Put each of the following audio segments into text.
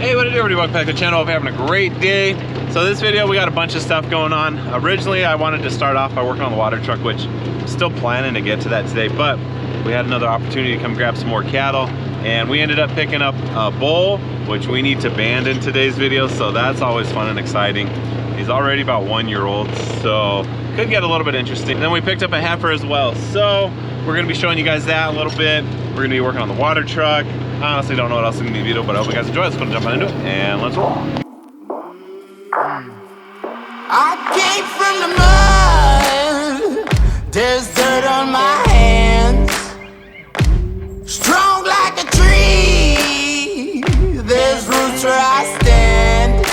Hey, what it do, everybody? Welcome back to the channel. Hope you're having a great day. So this video, we got a bunch of stuff going on. Originally, I wanted to start off by working on the water truck, which I'm still planning to get to that today, but we had another opportunity to come grab some more cattle, and we ended up picking up a bull, which we need to band in today's video, so that's always fun and exciting. He's already about 1 year old, so could get a little bit interesting. And then we picked up a heifer as well, so we're gonna be showing you guys that a little bit. We're gonna be working on the water truck. I honestly don't know what else is gonna be in the video, but I hope you guys enjoy it. Let's go jump on into it and let's roll. I came from the mud. There's dirt on my hands. Strong like a tree. There's roots where I stand.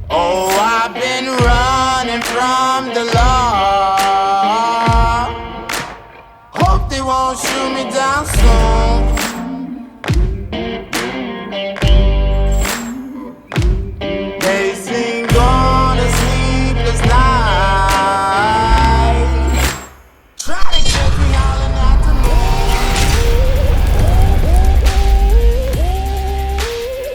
Oh, I've been running from the law. Hope they won't shoot me down soon. They sing on a sleepless night. Try to catch me howling at the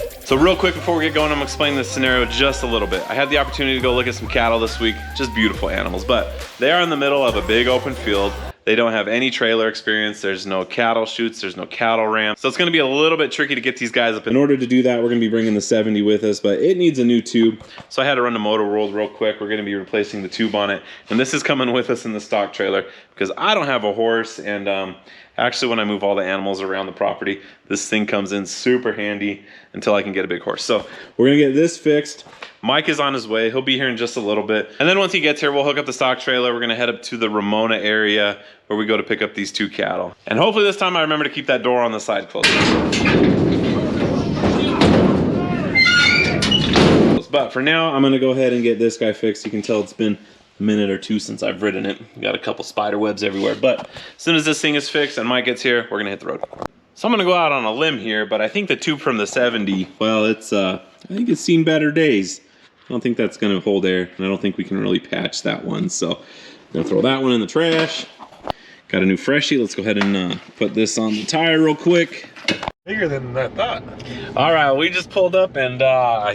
moon. So real quick before we get going, I'm gonna explain this scenario just a little bit. I had the opportunity to go look at some cattle this week, just beautiful animals, but they are in the middle of a big open field. They don't have any trailer experience. There's no cattle chutes. There's no cattle ramp. So it's gonna be a little bit tricky to get these guys up. In order to do that, we're gonna be bringing the 70 with us, but it needs a new tube. So I had to run to Motor World real quick. We're gonna be replacing the tube on it. And this is coming with us in the stock trailer because I don't have a horse. And actually when I move all the animals around the property, this thing comes in super handy until I can get a big horse. So we're gonna get this fixed. Mike is on his way. He'll be here in just a little bit. And then once he gets here, we'll hook up the stock trailer. We're gonna head up to the Ramona area where we go to pick up these two cattle. And hopefully this time I remember to keep that door on the side closed. But for now, I'm gonna go ahead and get this guy fixed. You can tell it's been a minute or two since I've ridden it. Got a couple spider webs everywhere. But as soon as this thing is fixed and Mike gets here, we're gonna hit the road. So I'm gonna go out on a limb here, but I think the tube from the 70, well, it's I think it's seen better days. I don't think that's gonna hold air, and I don't think we can really patch that one. So I'm gonna throw that one in the trash. Got a new freshie. Let's go ahead and put this on the tire real quick. Bigger than I thought. All right, we just pulled up and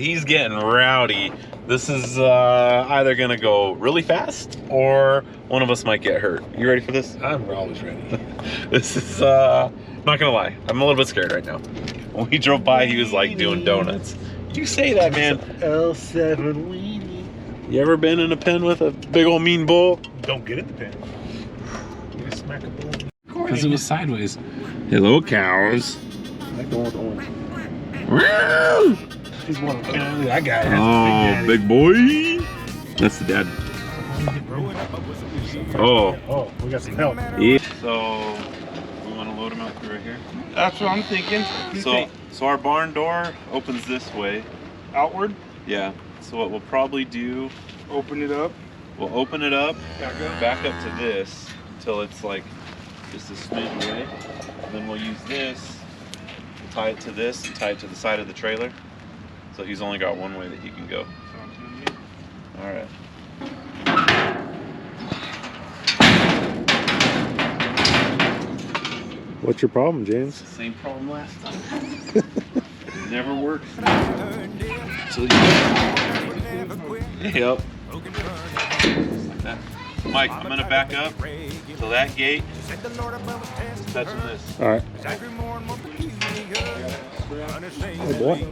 he's getting rowdy. This is either gonna go really fast or one of us might get hurt. You ready for this? I'm always ready. This is, not gonna lie, I'm a little bit scared right now. When we drove by, he was like doing donuts. You say that, man. L7 weenie. You ever been in a pen with a big old mean bull? Don't get in the pen. You just smack a bull. Because it was sideways. Hello, cows. I go with orange. Woo! He's one of them. That guy has Oh, big boy. That's the dad. Oh. Oh, we got some help. Yeah. So, we want to load him out through right here? That's what I'm thinking. So our barn door opens this way. Outward, Yeah. So what we'll probably do, open it up. we'll open it up, Back up. back up to this until it's like just a smidge away. And then we'll use this, tie it to this, and tie it to the side of the trailer. So he's only got one way that he can go. All right. What's your problem, James? Same problem last time. Never works. So yep. Just like that. Mike, I'm gonna back up to that gate. Just touching this. All right. Oh boy.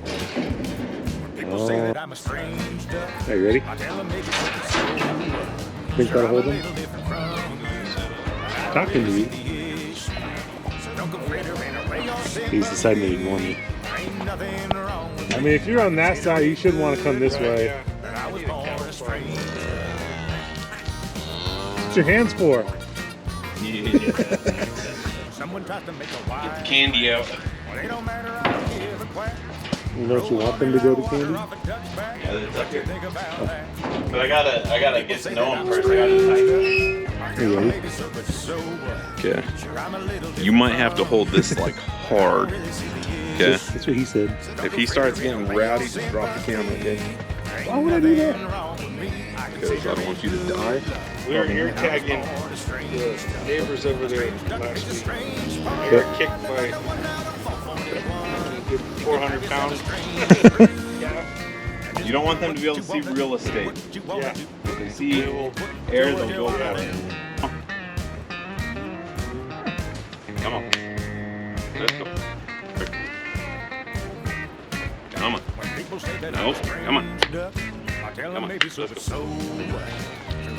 Are you ready? Think that'll hold him? Talking to you. He's deciding to ignore me. I mean, if you're on that side, you shouldn't want to come this way. What's your hands for? Yeah. Get the candy out. You know what you want them to go to candy? Yeah, it's up here. But I gotta get to know him first. I gotta You ready? Okay. You might have to hold this like hard. Okay. That's what he said. If he starts getting rowdy, just drop the camera, okay? Why would I do that? Because I don't want you to die. We were ear tagging the neighbors over there last week. They were kicked by 400 pounds. You don't want them to be able to see real estate. Yeah. If they see air, they'll go for it. Come on. Let's go. Come on. No, come on. Come on. Let's go.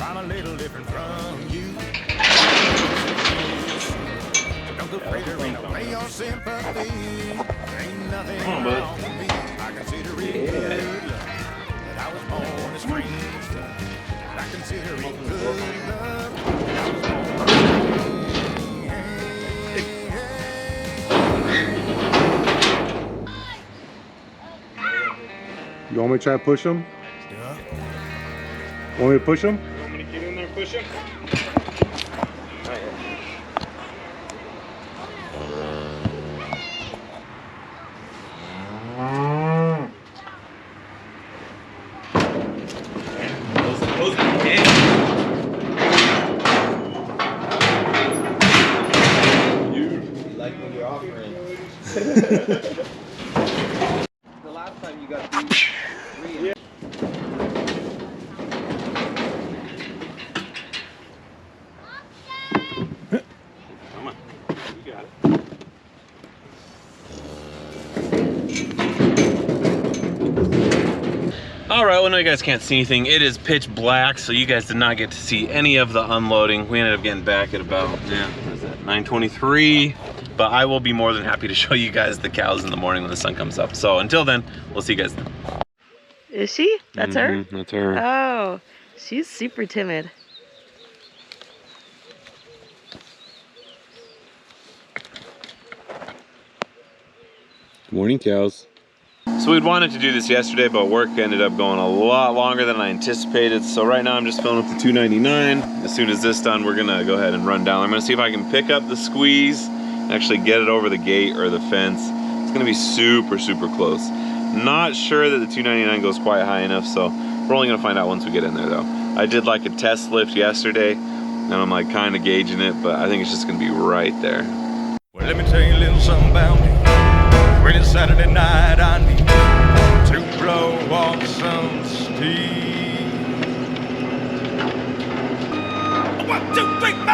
I'm a little different from you. Don't go afraid to run away your sympathy. Ain't nothing Come on, bud. wrong with me. I consider it good that I was born a stranger. I consider it good love. You want me to try to push him? Want me to push him? You want me to get in there and push him? The last time you got three. Come on. You got it. All right, well, no, you guys can't see anything. It is pitch black, so you guys did not get to see any of the unloading. We ended up getting back at about, what is that, 9:23. But I will be more than happy to show you guys the cows in the morning when the sun comes up. So until then, we'll see you guys then. Is she? That's her? That's her. Oh, she's super timid. Morning, cows. So we'd wanted to do this yesterday, but work ended up going a lot longer than I anticipated. So right now I'm just filling up the 299. As soon as this is done, we're gonna go ahead and run down. I'm gonna see if I can pick up the squeeze and actually get it over the gate or the fence. It's gonna be super, super close. Not sure that the 299 goes quite high enough, so we're only gonna find out once we get in there though. I did like a test lift yesterday, and I'm like kind of gauging it, but I think it's just gonna be right there. Well, let me tell you a little something about me. When it's Saturday night, I need to blow off some steam. 1, 2, 3, 4.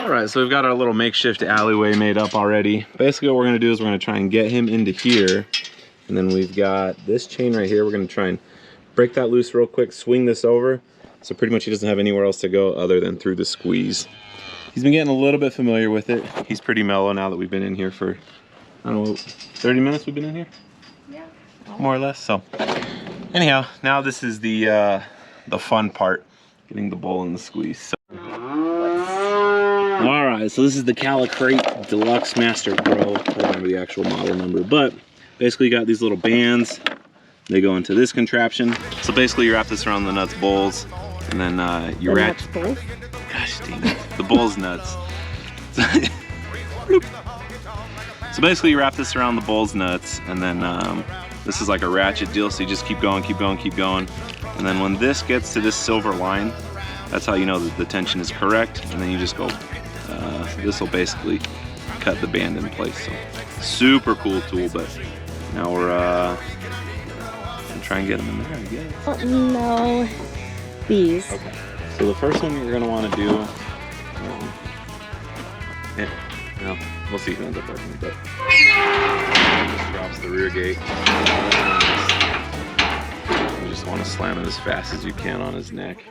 All right, so we've got our little makeshift alleyway made up already. Basically what we're gonna do is we're gonna try and get him into here, and then we've got this chain right here. We're gonna try and break that loose real quick, swing this over, so pretty much he doesn't have anywhere else to go other than through the squeeze. He's been getting a little bit familiar with it. He's pretty mellow now that we've been in here for, I don't know, 30 minutes we've been in here? Yeah. More or less, so. Anyhow, now this is the fun part, getting the bull in the squeeze. So. All right, so this is the Calicrate Deluxe Master Pro. I don't remember the actual model number, but basically you got these little bands. They go into this contraption. So basically you wrap this around the nuts bolts, and then you wrap. Gosh dang it, the bull's nuts. So basically you wrap this around the bull's nuts, and then this is like a ratchet deal, so you just keep going, keep going, keep going. And then when this gets to this silver line, that's how you know that the tension is correct, and then you just go, this will basically cut the band in place. So super cool tool, but now we're gonna try and get them in there, I guess. Oh, no. These. Okay. So the first one you're gonna want to do, well, we'll see if it ends up working, but just drops the rear gate. You just want to slam it as fast as you can on his neck.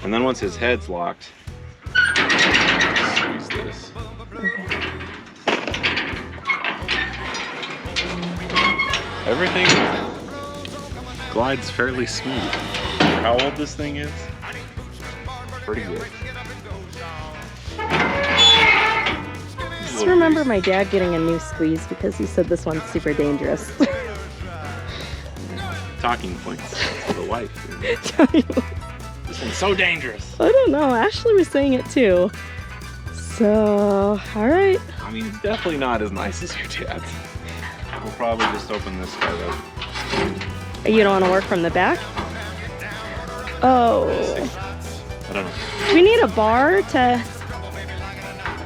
And then once his head's locked, squeeze this. Everything glides fairly smooth. How old this thing is? Pretty good. Just remember my dad getting a new squeeze because he said this one's super dangerous. Talking points for the wife. This one's so dangerous. I don't know. Ashley was saying it too. So, all right. I mean, it's definitely not as nice as your dad's. We'll probably just open this part up. You don't want to work from the back? Oh. don't know. Do we need a bar to...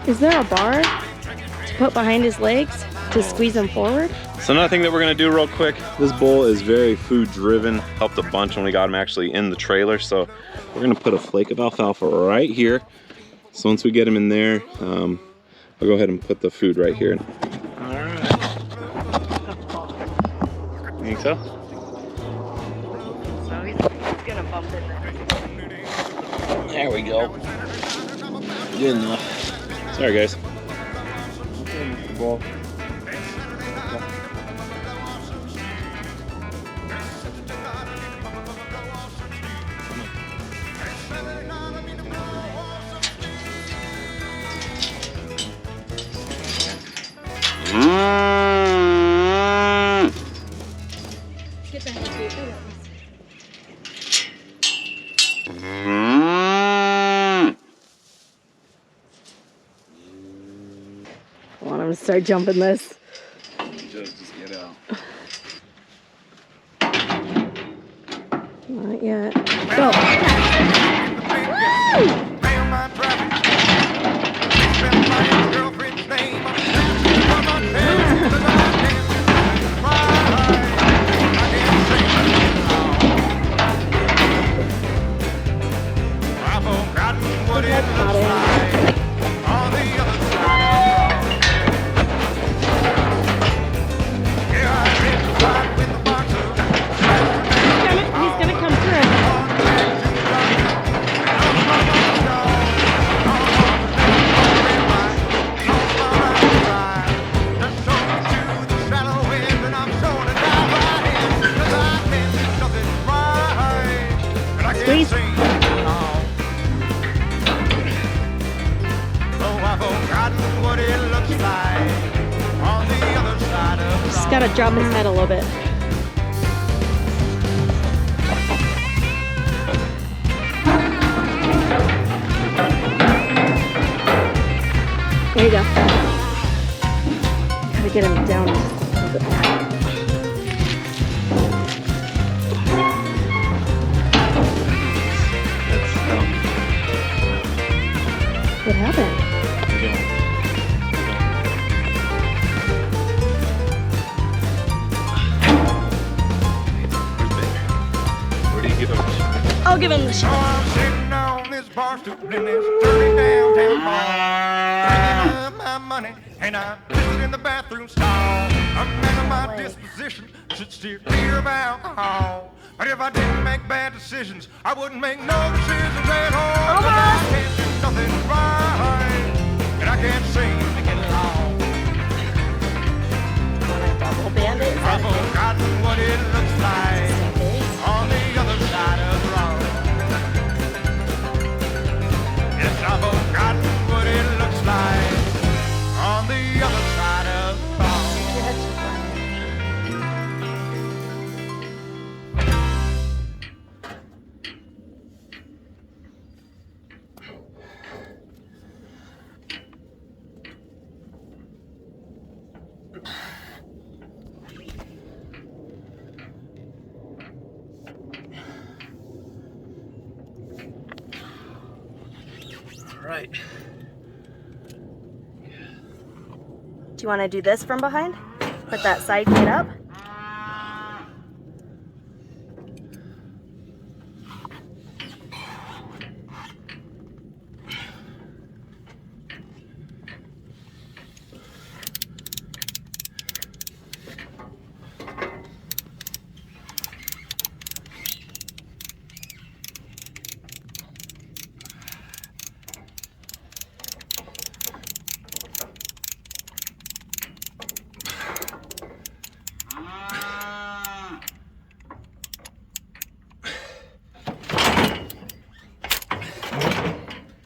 Is there a bar to put behind his legs to squeeze him forward? So another thing that we're gonna do real quick, this bull is very food driven, helped a bunch when we got him actually in the trailer. So we're gonna put a flake of alfalfa right here. So once we get him in there, I'll go ahead and put the food right here. All right. You think so? So he's gonna bump in there. There we go. Good enough. Sorry guys. Okay, Mr. Bull. Get that food. I want him to start jumping this. Just get out. Not yet. Go. He's gonna come through. Squeeze. Just gotta drop his head a little bit. There you go. Gotta get him down a little bit more. What happened? Where do you give him? I'll give him the shot. I'm sitting on this bar stool in this dirty downtown bar, bringing up my money, and I'm pissing in the bathroom stall. A man of my disposition should steer clear of alcohol. But if I didn't make bad decisions, I wouldn't make no decisions at all. 'Cause I can't do nothing right, and I can't seem to get along. When I double band it, I've forgotten what it looks like on the other side of the road. Yes, I've forgotten what it looks like on the other side of the road. All right. Do you want to do this from behind? Put that side gate up?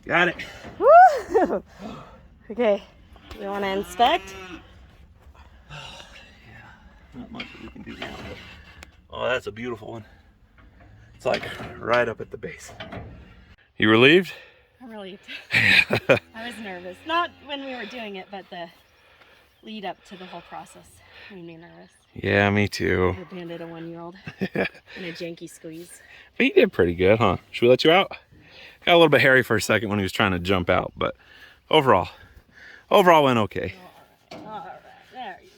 Got it. Woo! Okay, we want to inspect? Not much that we can do now. Oh, that's a beautiful one. It's like right up at the base. You relieved? I'm relieved. I was nervous. Not when we were doing it, but the lead up to the whole process made me nervous. Yeah, me too. I banded a 1-year-old in a janky squeeze. But you did pretty good, huh? Should we let you out? Got a little bit hairy for a second when he was trying to jump out, but overall went okay. There you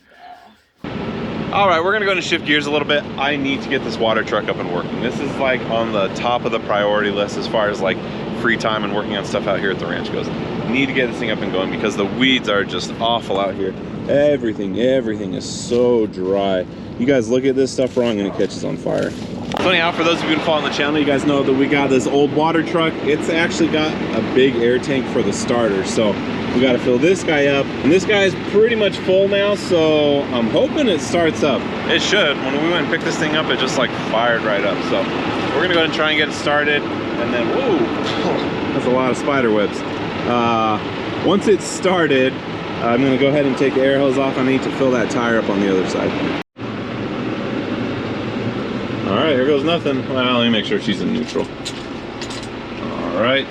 go. All right, we're gonna go and shift gears a little bit. I need to get this water truck up and working. This is like on the top of the priority list as far as like free time and working on stuff out here at the ranch goes. Need to get this thing up and going because the weeds are just awful out here. Everything is so dry. You guys look at this stuff wrong and it catches on fire. So anyhow, for those of you who follow the channel, you guys know that we got this old water truck. It's actually got a big air tank for the starter. So we got to fill this guy up. And this guy is pretty much full now, so I'm hoping it starts up. It should. When we went and picked this thing up, it just like fired right up. So we're gonna go ahead and try and get it started. And then, whoa, that's a lot of spider webs. Once it's started, I'm gonna go ahead and take the air hose off. I need to fill that tire up on the other side. All right, here goes nothing. Well, let me make sure she's in neutral. All right.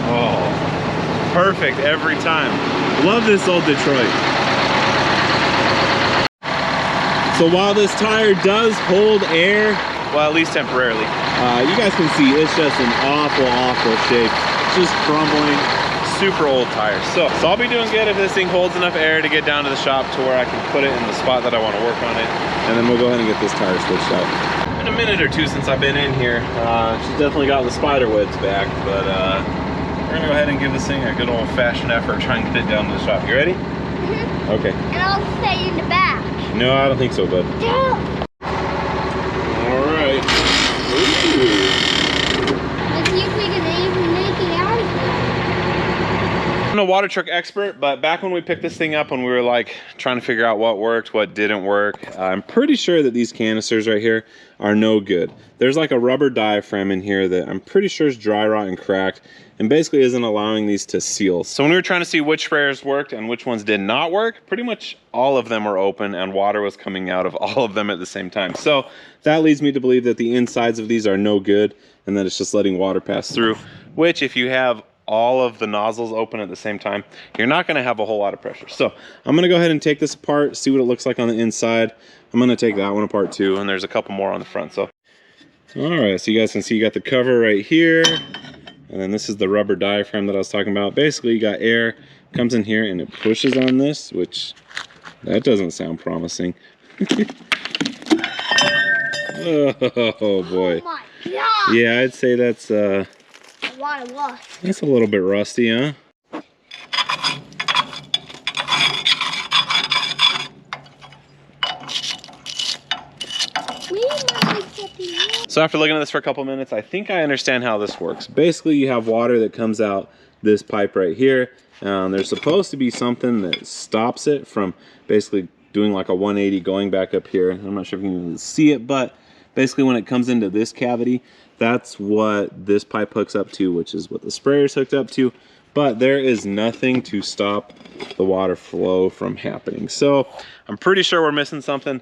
Oh, perfect every time. Love this old Detroit. So while this tire does hold air, well, at least temporarily, you guys can see it's just an awful shape. It's just crumbling. Super old tires. So I'll be doing good if this thing holds enough air to get down to the shop to where I can put it in the spot that I want to work on it. And then we'll go ahead and get this tire switched out. Been a minute or two since I've been in here. She's definitely got the spider webs back, but we're gonna go ahead and give this thing a good old fashioned effort, try and get it down to the shop. You ready? Mm-hmm. Okay. And I'll stay in the back. No, I don't think so, bud. Yeah. All right. Ooh. Let's see if we can even make it out of here. I'm a water truck expert, but back when we picked this thing up, when we were like trying to figure out what worked, what didn't work, I'm pretty sure that these canisters right here are no good. There's like a rubber diaphragm in here that I'm pretty sure is dry rot and cracked and basically isn't allowing these to seal. So when we were trying to see which sprayers worked and which ones did not work, pretty much all of them were open and water was coming out of all of them at the same time. So that leads me to believe that the insides of these are no good and that it's just letting water pass through, which if you have all of the nozzles open at the same time, you're not going to have a whole lot of pressure. So I'm going to go ahead and take this apart, see what it looks like on the inside. I'm going to take that one apart too, and there's a couple more on the front. So all right, so you guys can see you got the cover right here, and then this is the rubber diaphragm that I was talking about. Basically you got air comes in here and it pushes on this, which that doesn't sound promising. Oh boy. Oh my God. Yeah, I'd say that's A lot of rust. that's a little bit rusty, huh? So after looking at this for a couple minutes, I think I understand how this works. Basically, you have water that comes out this pipe right here. There's supposed to be something that stops it from basically doing like a 180 going back up here. I'm not sure if you can see it, but basically when it comes into this cavity, that's what this pipe hooks up to, which is what the sprayer's hooked up to. But there is nothing to stop the water flow from happening. So I'm pretty sure we're missing something.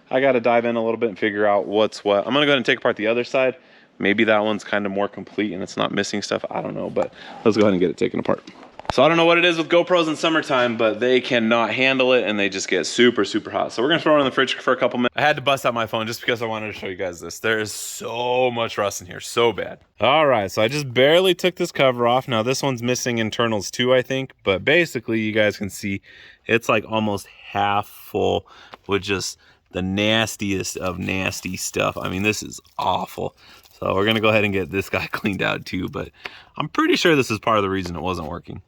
I got to dive in a little bit and figure out what's what. I'm going to go ahead and take apart the other side. Maybe that one's kind of more complete and it's not missing stuff. I don't know, but let's go ahead and get it taken apart. So I don't know what it is with GoPros in summertime, but they cannot handle it and they just get super hot. So we're gonna throw it in the fridge for a couple minutes. I had to bust out my phone just because I wanted to show you guys this. There is so much rust in here, so bad. All right, so I just barely took this cover off. Now this one's missing internals too, I think, but basically you guys can see it's like almost half full with just the nastiest of nasty stuff. I mean, this is awful. So we're gonna go ahead and get this guy cleaned out too, but I'm pretty sure this is part of the reason it wasn't working.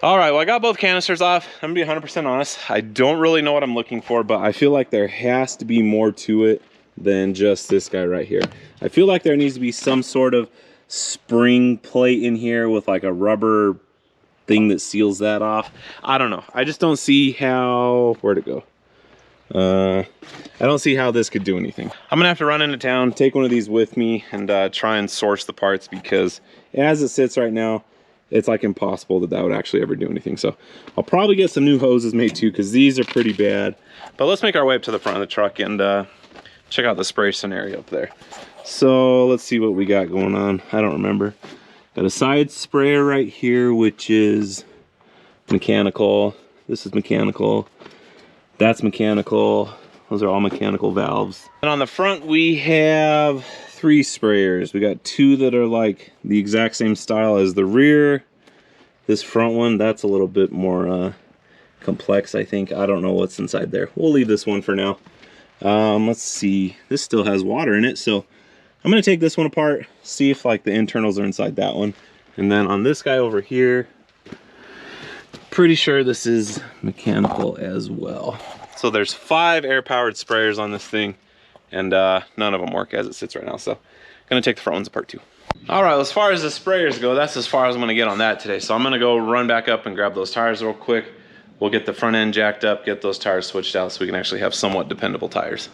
All right, well, I got both canisters off. I'm gonna be 100% honest. I don't really know what I'm looking for, but I feel like there has to be more to it than just this guy right here. I feel like there needs to be some sort of spring plate in here with like a rubber thing that seals that off. I don't know. I just don't see how, where'd it go? I don't see how this could do anything. I'm gonna have to run into town, take one of these with me, and try and source the parts, because as it sits right now, it's like impossible that would actually ever do anything. So I'll probably get some new hoses made too, because these are pretty bad. But let's make our way up to the front of the truck and check out the spray scenario up there. So let's see what we got going on. I don't remember. Got a side sprayer right here, which is mechanical. This is mechanical. That's mechanical. Those are all mechanical valves. And on the front we have 3 sprayers. We got 2 that are like the exact same style as the rear. This front one, that's a little bit more complex, I think. I don't know what's inside there. We'll leave this one for now. Let's see. This still has water in it, so I'm gonna take this one apart, see if like the internals are inside that one. And then on this guy over here, pretty sure this is mechanical as well. So there's 5 air-powered sprayers on this thing, and none of them work as it sits right now. So I'm gonna take the front ones apart too. All right, as far as the sprayers go, that's as far as I'm gonna get on that today. So I'm gonna go run back up and grab those tires real quick. We'll get the front end jacked up, get those tires switched out so we can actually have somewhat dependable tires.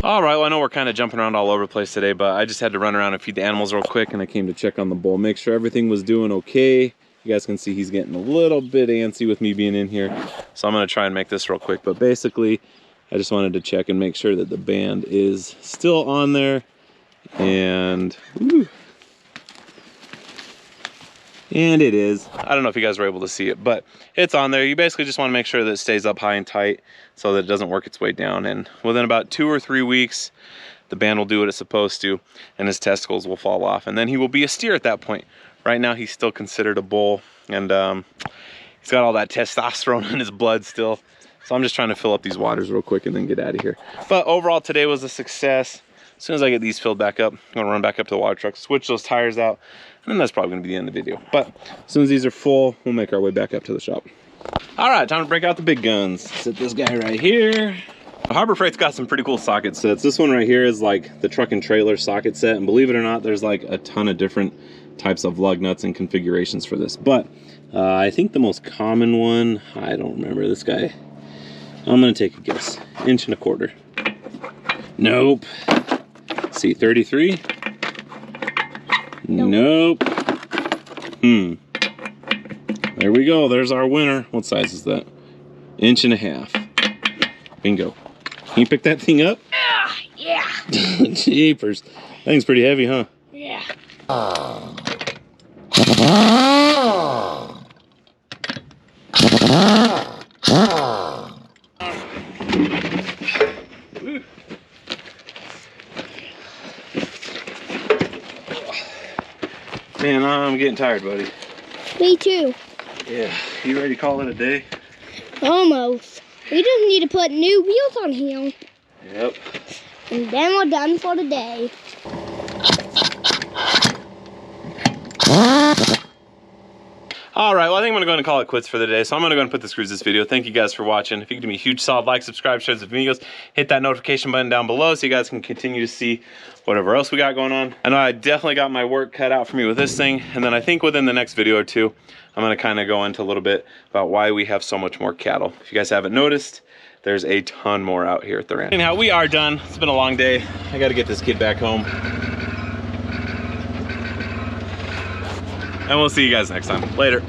All right, well, I know we're kind of jumping around all over the place today, but I just had to run around and feed the animals real quick, and I came to check on the bull, make sure everything was doing okay. You guys can see he's getting a little bit antsy with me being in here, so I'm gonna try and make this real quick. But basically, I just wanted to check and make sure that the band is still on there, and woo, and it is. I don't know if you guys were able to see it, but it's on there. You basically just want to make sure that it stays up high and tight so that it doesn't work its way down. And within about 2 or 3 weeks, the band will do what it's supposed to, and his testicles will fall off. And then he will be a steer at that point. Right now, he's still considered a bull, and he's got all that testosterone in his blood still. So I'm just trying to fill up these waters real quick and then get out of here. But overall, today was a success. As soon as I get these filled back up, I'm gonna run back up to the water truck, switch those tires out, and then that's probably gonna be the end of the video. But as soon as these are full, we'll make our way back up to the shop. All right, time to break out the big guns. Set this guy right here. Harbor Freight's got some pretty cool socket sets. This one right here is like the truck and trailer socket set, and believe it or not, there's like a ton of different types of lug nuts and configurations for this. But I think the most common one, I don't remember this guy. I'm gonna take a guess. 1.25 inches. Nope. Let's see, 33? Nope. There we go. There's our winner. What size is that? 1.5 inches. Bingo. Can you pick that thing up? Yeah. Jeepers. That thing's pretty heavy, huh? Yeah. Man, I'm getting tired, buddy. Me too. Yeah. You ready to call it a day? Almost. We just need to put new wheels on him. Yep. And then we're done for the day. All right, well, I think I'm gonna go ahead and call it quits for the day. So I'm gonna go ahead and put the screws this video. Thank you guys for watching. If you could do me a huge solid like, subscribe, share the videos, hit that notification button down below so you guys can continue to see whatever else we got going on. I know I definitely got my work cut out for me with this thing. And then I think within the next video or two, I'm gonna kind of go into a little bit about why we have so much more cattle. If you guys haven't noticed, there's a ton more out here at the ranch. Anyhow, we are done. It's been a long day. I gotta get this kid back home. And we'll see you guys next time. Later.